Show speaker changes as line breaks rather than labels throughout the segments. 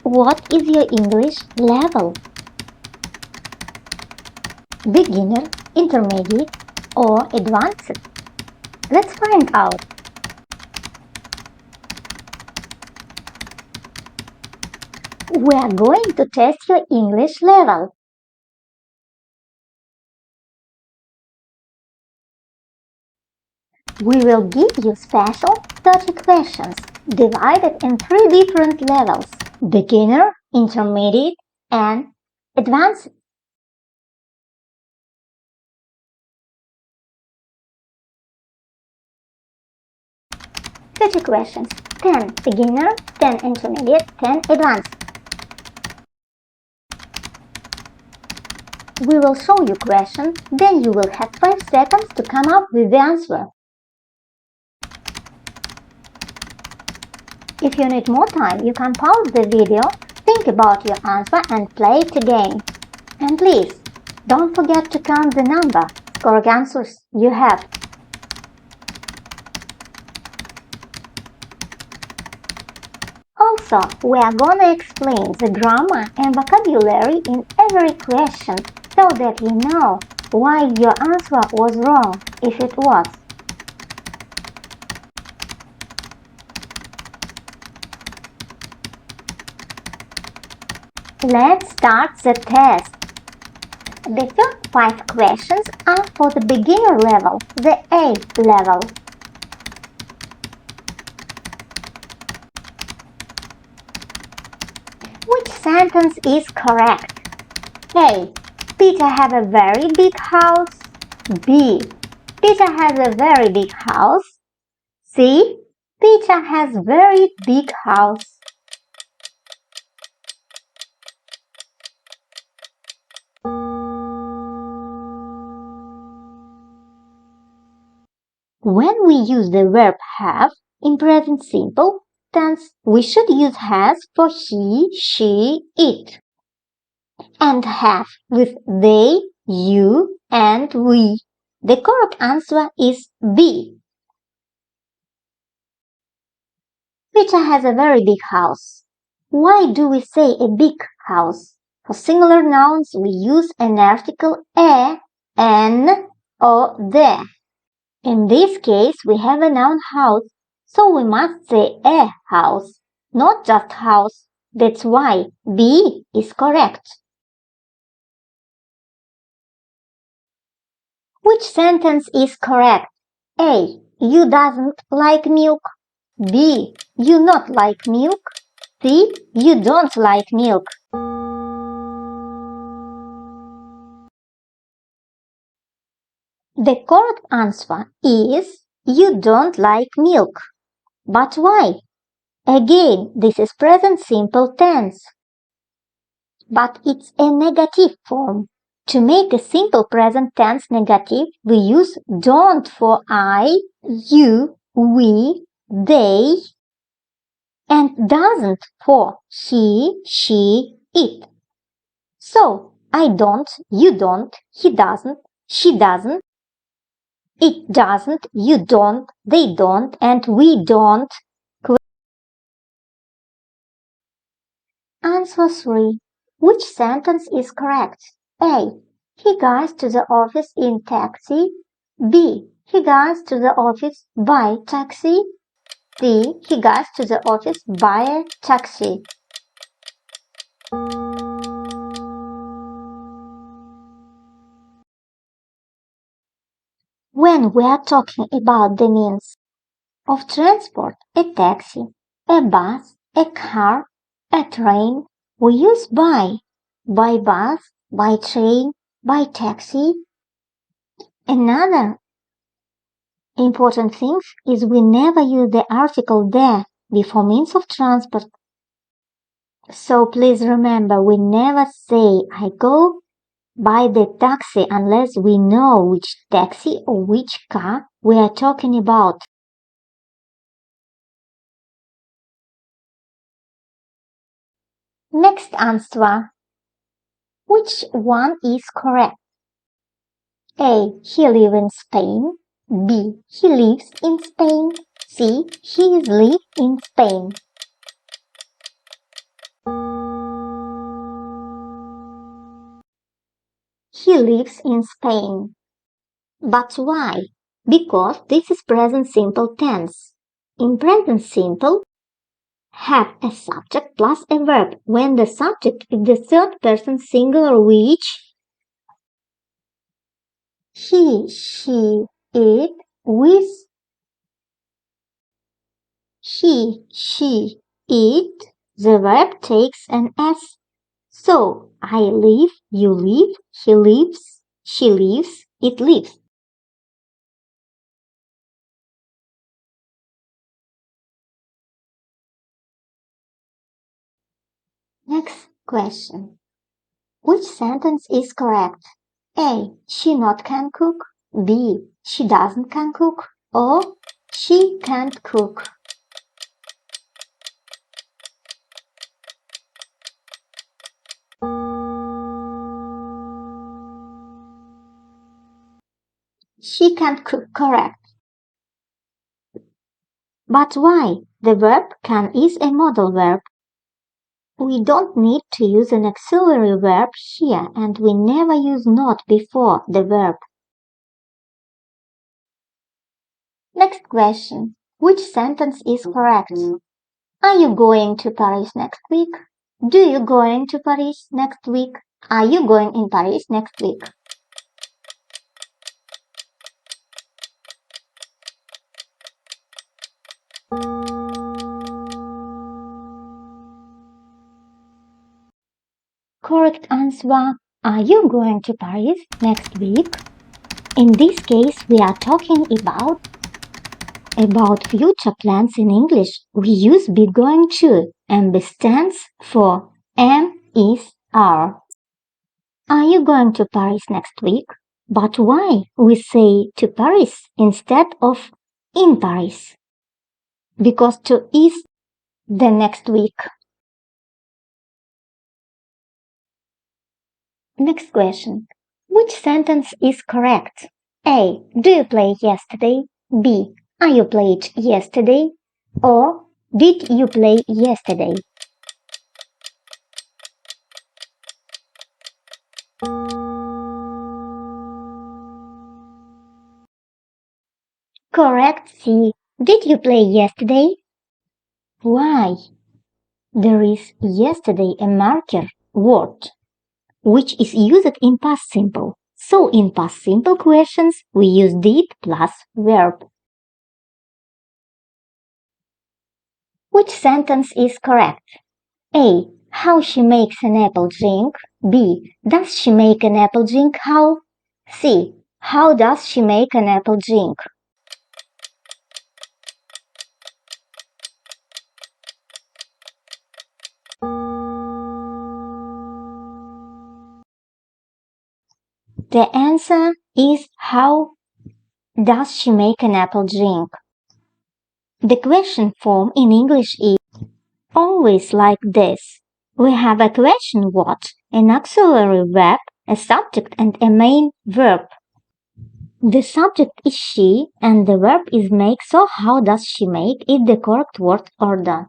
What is your English level? Beginner, intermediate, or advanced? Let's find out. We are going to test your English level. We will give you special 30 questions divided in 3 different levels: beginner, intermediate, and advanced. Thirty questions: 10 beginner, 10 intermediate, 10 advanced. We will show you question, then you will have 5 seconds to come up with the answer. If you need more time, you can pause the video, think about your answer and play it again. And please, don't forget to count the number of correct answers you have. Also, we are gonna explain the grammar and vocabulary in every question so that you know why your answer was wrong if it was. Let's start the test. The first 5 questions are for the beginner level, the A level. Which sentence is correct? A. Peter has a very big house. B. Peter has a very big house. C. Peter has a very big house. When we use the verb have in present simple tense, we should use has for he, she, it, and have with they, you, and we. The correct answer is B. Peter has a very big house. Why do we say a big house? For singular nouns, we use an article a, an, or the. In this case, we have a noun house, so we must say a house, not just house. That's why B is correct. Which sentence is correct? A. You doesn't like milk. B. You not like milk. C. You don't like milk. The correct answer is you don't like milk. But why? Again, this is present simple tense. But it's a negative form. To make a simple present tense negative, we use don't for I, you, we, they, and doesn't for he, she, it. So, I don't, you don't, he doesn't, she doesn't, it doesn't, you don't, they don't, and we don't. Answer 3. Which sentence is correct? A. He goes to the office in taxi. B. He goes to the office by taxi. C. He goes to the office by a taxi. When we are talking about the means of transport, a taxi, a bus, a car, a train, we use by bus, by train, by taxi. Another important thing is we never use the article there before means of transport. So please remember, we never say I go by the taxi unless we know which taxi or which car we are talking about. Next answer. Which one is correct? A. He lives in Spain. B. He lives in Spain. C. He is live in Spain. lives in Spain. But why? Because this is present simple tense. In present simple, have a subject plus a verb when the subject is the third person singular which he, she, it, with he, she, it, the verb takes an S. So, I live, you live, he lives, she lives, it lives. Next question. Which sentence is correct? A. She not can cook. B. She doesn't can cook. Or she can't cook. She can't cook, correct. But why? The verb can is a modal verb. We don't need to use an auxiliary verb here and we never use not before the verb. Next question. Which sentence is correct? Are you going to Paris next week? Do you going to Paris next week? Are you going in Paris next week? Correct answer. Are you going to Paris next week? In this case, we are talking about future plans in English. We use be going to and B stands for am, is, are. Are you going to Paris next week? But why we say to Paris instead of in Paris? Because to is the next week. Next question. Which sentence is correct? A. Do you play yesterday? B. Are you played yesterday? Or did you play yesterday? Correct C. Did you play yesterday? Why? There is yesterday a marker word which is used in past simple. So in past simple questions we use did plus verb. Which sentence is correct? A. How she makes an apple drink. B. Does she make an apple drink? How? C. How does she make an apple drink? The answer is how does she make an apple drink? The question form in English is always like this. We have a question what, an auxiliary verb, a subject and a main verb. The subject is she and the verb is make, so how does she make is the correct word order.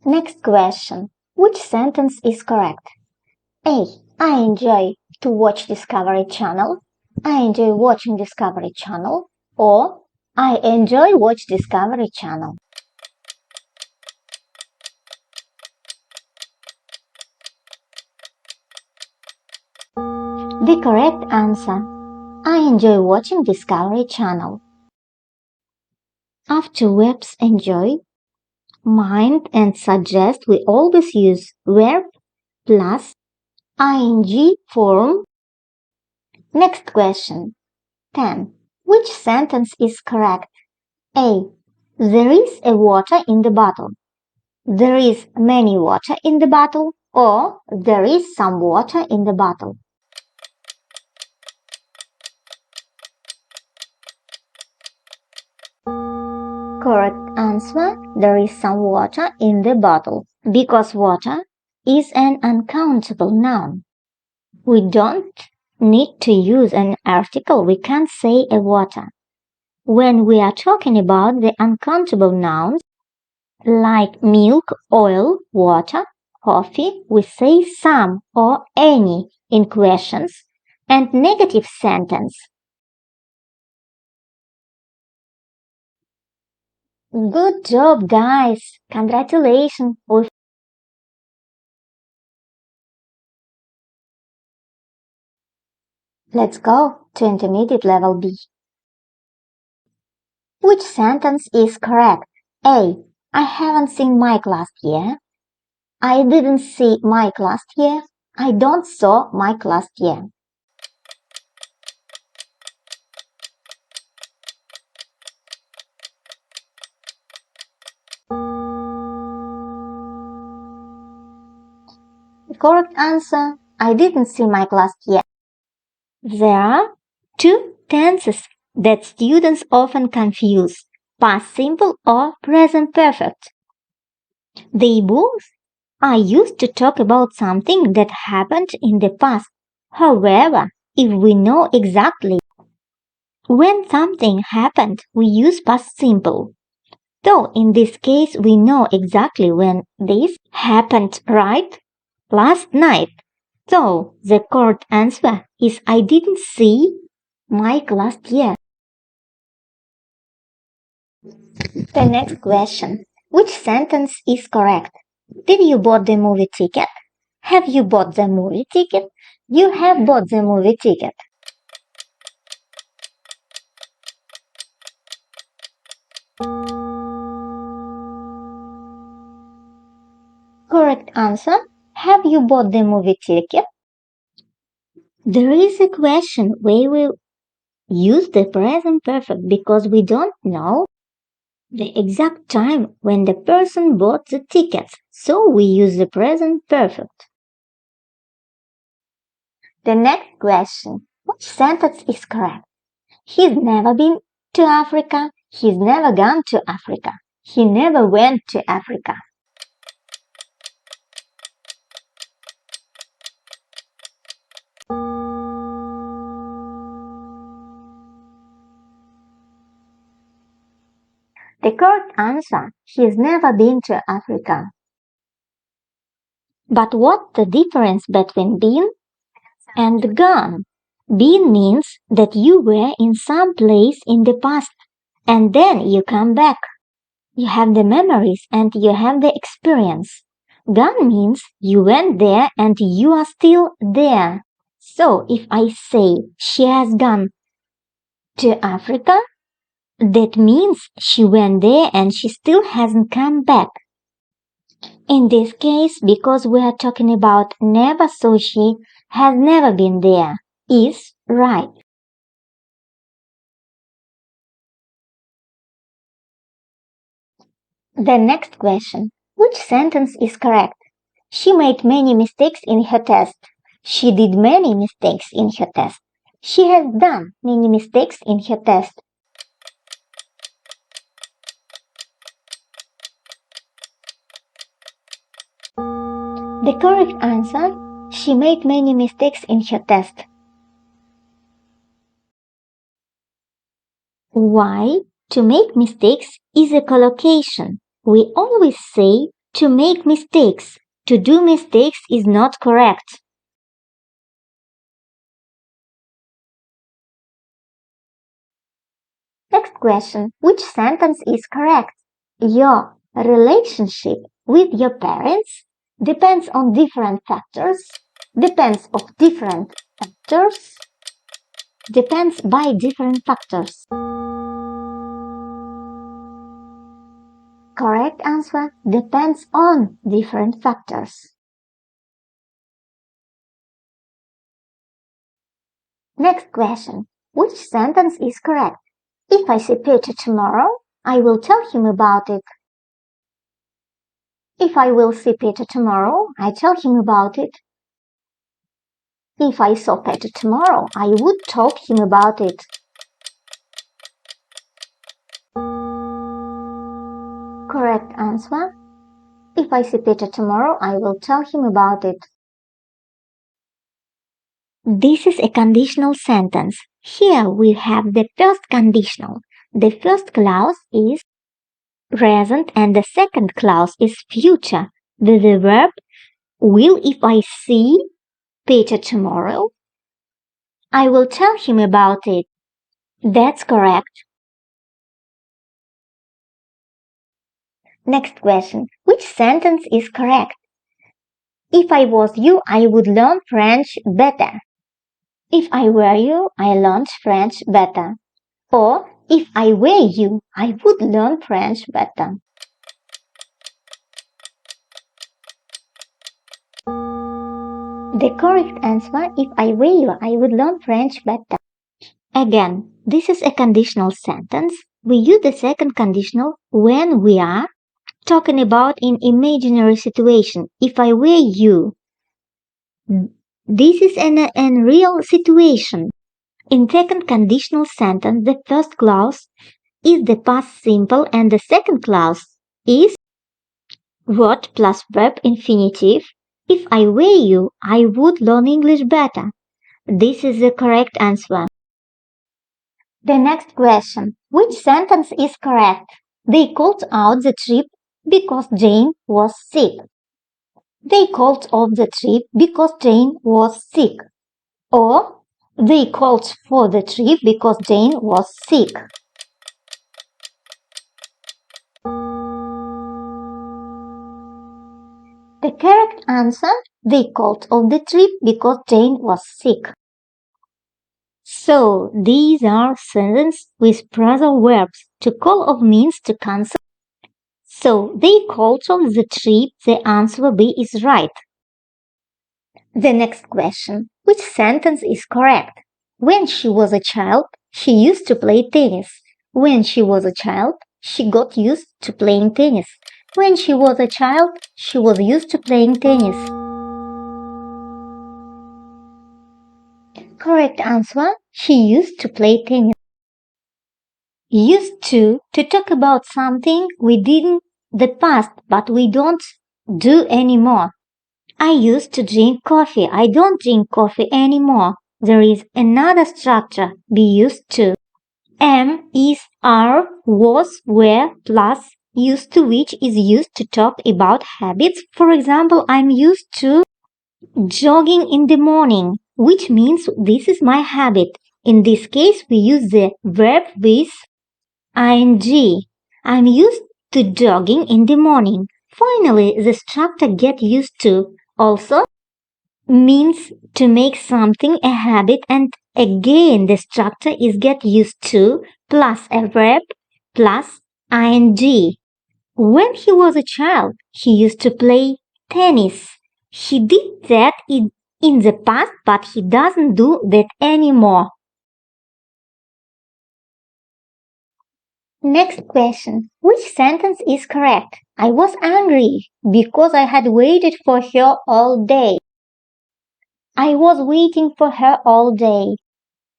Next question. Which sentence is correct? A. I enjoy to watch Discovery Channel. I enjoy watching Discovery Channel. Or I enjoy watch Discovery Channel. The correct answer. I enjoy watching Discovery Channel. After verbs enjoy, mind and suggest we always use verb plus ing form. Next question. 10. Which sentence is correct? A. There is a water in the bottle. There is many water in the bottle. Or there is some water in the bottle. Correct answer. There is some water in the bottle. Because water is an uncountable noun. We don't need to use an article. We can say a water. When we are talking about the uncountable nouns, like milk, oil, water, coffee, we say some or any in questions. and negative sentence. Good job, guys! Congratulations! Let's go to intermediate level B. Which sentence is correct? A. I haven't seen Mike last year. I didn't see Mike last year. I don't saw Mike last year. The correct answer, I didn't see Mike last year. There are two tenses that students often confuse, past simple or present perfect. They both are used to talk about something that happened in the past. However, if we know exactly when something happened, we use past simple. Though in this case we know exactly when this happened, right? Last night. So the correct answer is I didn't see Mike last year. The next question. Which sentence is correct? Did you bought the movie ticket? Have you bought the movie ticket? You have bought the movie ticket. Correct answer. Have you bought the movie ticket? There is a question where we use the present perfect because we don't know the exact time when the person bought the tickets, so we use the present perfect. The next question. Which sentence is correct? He's never been to Africa. He's never gone to Africa. He never went to Africa. The correct answer, he's never been to Africa. But what's the difference between been and gone? Been means that you were in some place in the past and then you come back. You have the memories and you have the experience. Gone means you went there and you are still there. So if I say she has gone to Africa, that means she went there and she still hasn't come back. In this case, because we are talking about never, so she has never been there, is right. The next question. Which sentence is correct? She made many mistakes in her test. She did many mistakes in her test. She has done many mistakes in her test. The correct answer, she made many mistakes in her test. Why? To make mistakes is a collocation. We always say to make mistakes. To do mistakes is not correct. Next question. Which sentence is correct? Your relationship with your parents depends on different factors, depends of different factors, depends by different factors. Correct answer, depends on different factors. Next question. Which sentence is correct? If I see Peter tomorrow, I will tell him about it. If I will see Peter tomorrow, I tell him about it. If I saw Peter tomorrow, I would talk him about it. Correct answer. If I see Peter tomorrow, I will tell him about it. This is a conditional sentence. Here we have the first conditional. The first clause is present and the second clause is future with the verb will if I see Peter tomorrow. I will tell him about it. That's correct. Next question. Which sentence is correct? If I was you, I would learn French better. If I were you, I learned French better. Or, if I were you, I would learn French better. The correct answer, if I were you, I would learn French better. Again, this is a conditional sentence. We use the second conditional when we are talking about an imaginary situation. If I were you, this is an real situation. In second conditional sentence, the first clause is the past simple and the second clause is what plus verb infinitive. If I were you, I would learn English better. This is the correct answer. The next question. Which sentence is correct? They called out the trip because Jane was sick. They called off the trip because Jane was sick. Or they called for the trip because Jane was sick. The correct answer, they called off the trip because Jane was sick. So, these are sentences with phrasal verbs. To call off means to cancel. So, they called off the trip, the answer B is right. The next question. Which sentence is correct? When she was a child, she used to play tennis. When she was a child, she got used to playing tennis. When she was a child, she was used to playing tennis. Correct answer, she used to play tennis. Used to talk about something we did in the past but we don't do anymore. I used to drink coffee. I don't drink coffee anymore. There is another structure. Be used to. Am, is, are, was, were, plus used to, which is used to talk about habits. For example, I'm used to jogging in the morning, which means this is my habit. In this case, we use the verb with ing. I'm used to jogging in the morning. Finally, the structure get used to also means to make something a habit, and again the structure is get used to plus a verb plus ing. When he was a child, he used to play tennis. He did that in the past, but he doesn't do that anymore. Next question. Which sentence is correct? I was angry because I had waited for her all day. I was waiting for her all day.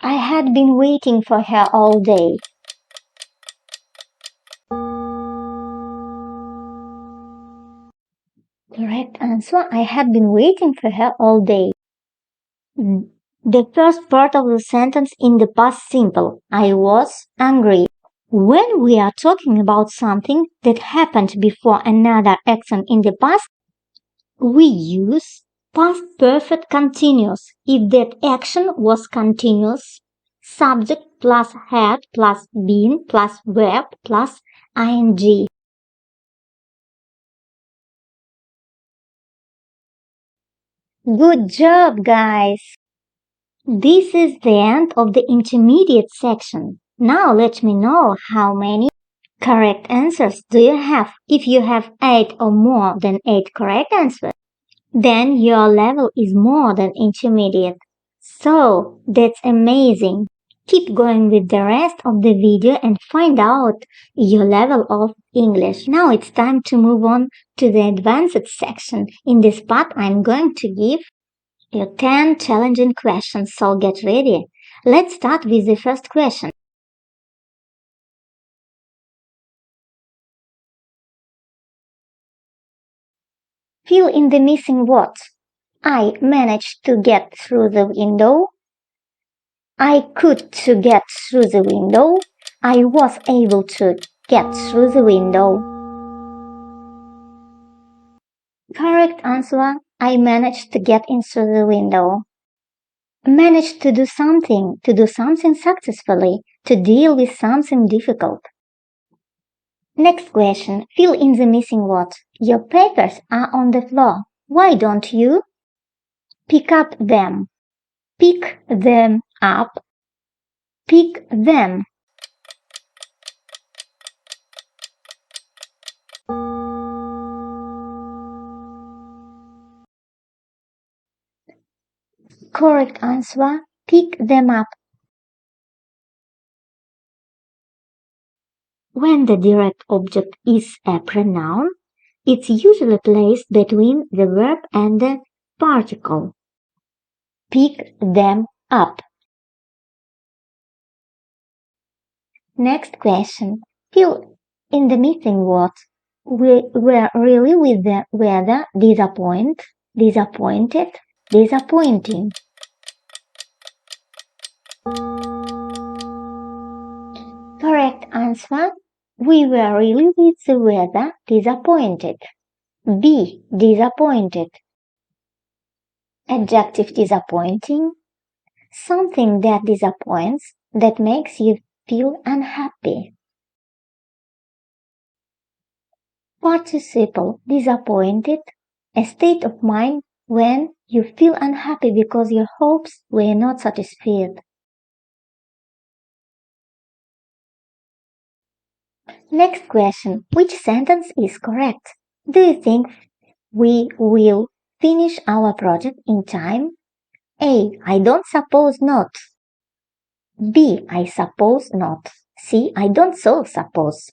I had been waiting for her all day. Correct answer, I had been waiting for her all day. The first part of the sentence in the past simple. I was angry. When we are talking about something that happened before another action in the past, we use past perfect continuous if that action was continuous. Subject plus had plus been plus verb plus ing. Good job, guys! This is the end of the intermediate section. Now let me know how many correct answers do you have. If you have 8 or more than 8 correct answers, then your level is more than intermediate. So, that's amazing. Keep going with the rest of the video and find out your level of English. Now it's time to move on to the advanced section. In this part, I'm going to give you 10 challenging questions, so get ready. Let's start with the first question. Fill in the missing words. I managed to get through the window. I could to get through the window. I was able to get through the window. Correct answer. I managed to get in through the window. Manage to do something successfully, to deal with something difficult. Next question. Fill in the missing words. Your papers are on the floor. Why don't you pick up them? Pick them up. Pick them. Correct answer. Pick them up. When the direct object is a pronoun, it's usually placed between the verb and the particle. Pick them up. Next question. Fill in the missing words. We're really with the weather disappointed, disappointing. Correct answer. We were really with the weather disappointed. B. Disappointed. Adjective disappointing. Something that disappoints, that makes you feel unhappy. Participle disappointed. A state of mind when you feel unhappy because your hopes were not satisfied. Next question. Which sentence is correct? Do you think we will finish our project in time? A. I don't suppose not. B. I suppose not. C. I don't so suppose.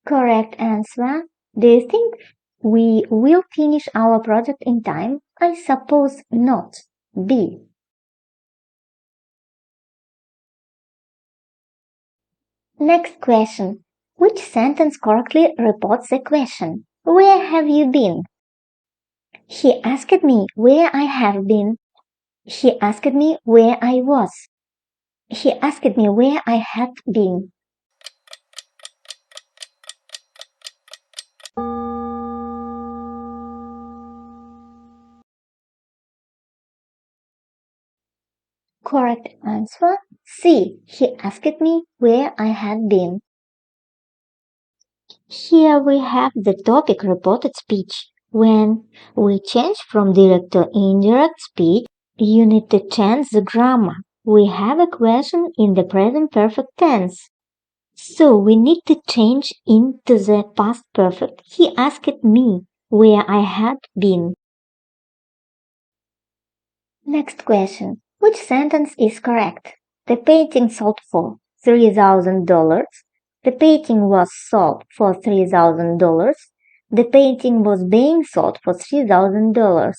Correct answer. Do you think we will finish our project in time? I suppose not. B. Next question. Which sentence correctly reports the question? Where have you been? He asked me where I have been. He asked me where I was. He asked me where I had been. Correct answer. C. He asked me where I had been. Here we have the topic reported speech. When we change from direct to indirect speech, you need to change the grammar. We have a question in the present perfect tense. So we need to change into the past perfect. He asked me where I had been. Next question. Which sentence is correct? The painting sold for $3,000. The painting was sold for $3,000. The painting was being sold for $3,000.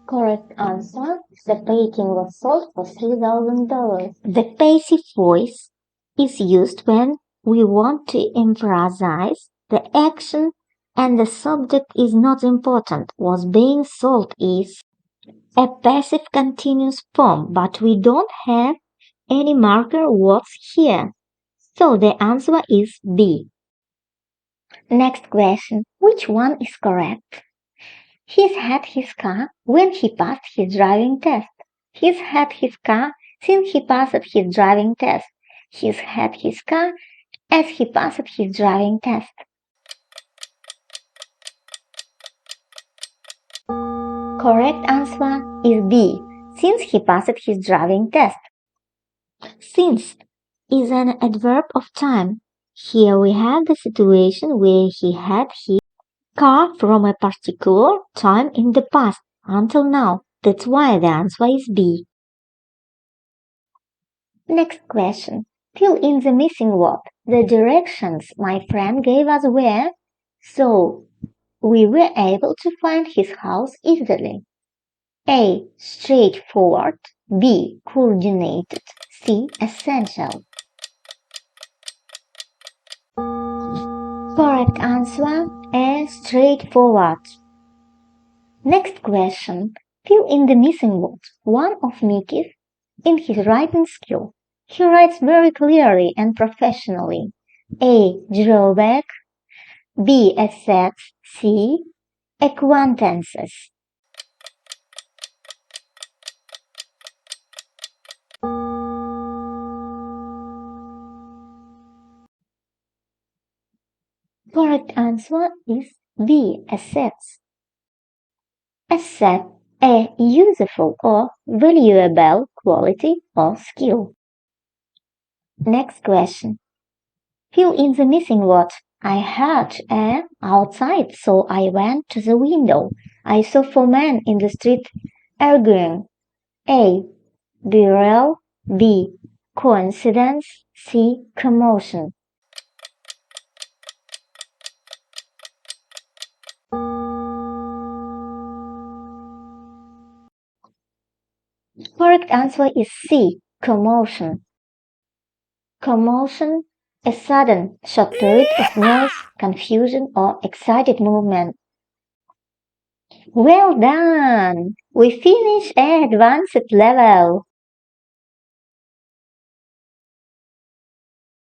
Correct answer. The painting was sold for $3,000. The passive voice is used when we want to emphasize the action and the subject is not important. Was being sold is a passive continuous form, but we don't have any marker words here. So the answer is B. Next question. Which one is correct? He's had his car when he passed his driving test. He's had his car since he passed his driving test. He's had his car as he passed his driving test. Correct answer is B. Since he passed his driving test. Since is an adverb of time. Here we have the situation where he had his car from a particular time in the past until now. That's why the answer is B. Next question. Fill in the missing word. The directions my friend gave us were, so we were able to find his house easily. A. Straightforward. B. Coordinated. C. Essential. Correct answer A. Straightforward. Next question. Fill in the missing words. One of Mickey's in his writing skill. He writes very clearly and professionally. A. Drawback. B. Assets. C. Acquaintances. Correct answer is B. Assets. Asset, a useful or valuable quality or skill. Next question. Fill in the missing word. I heard a outside, so I went to the window. I saw four men in the street arguing. A. Burial. B. Coincidence. C. Commotion. Correct answer is C. Commotion. Commotion, a sudden, short period of noise, confusion, or excited movement. Well done! We finished at advanced level.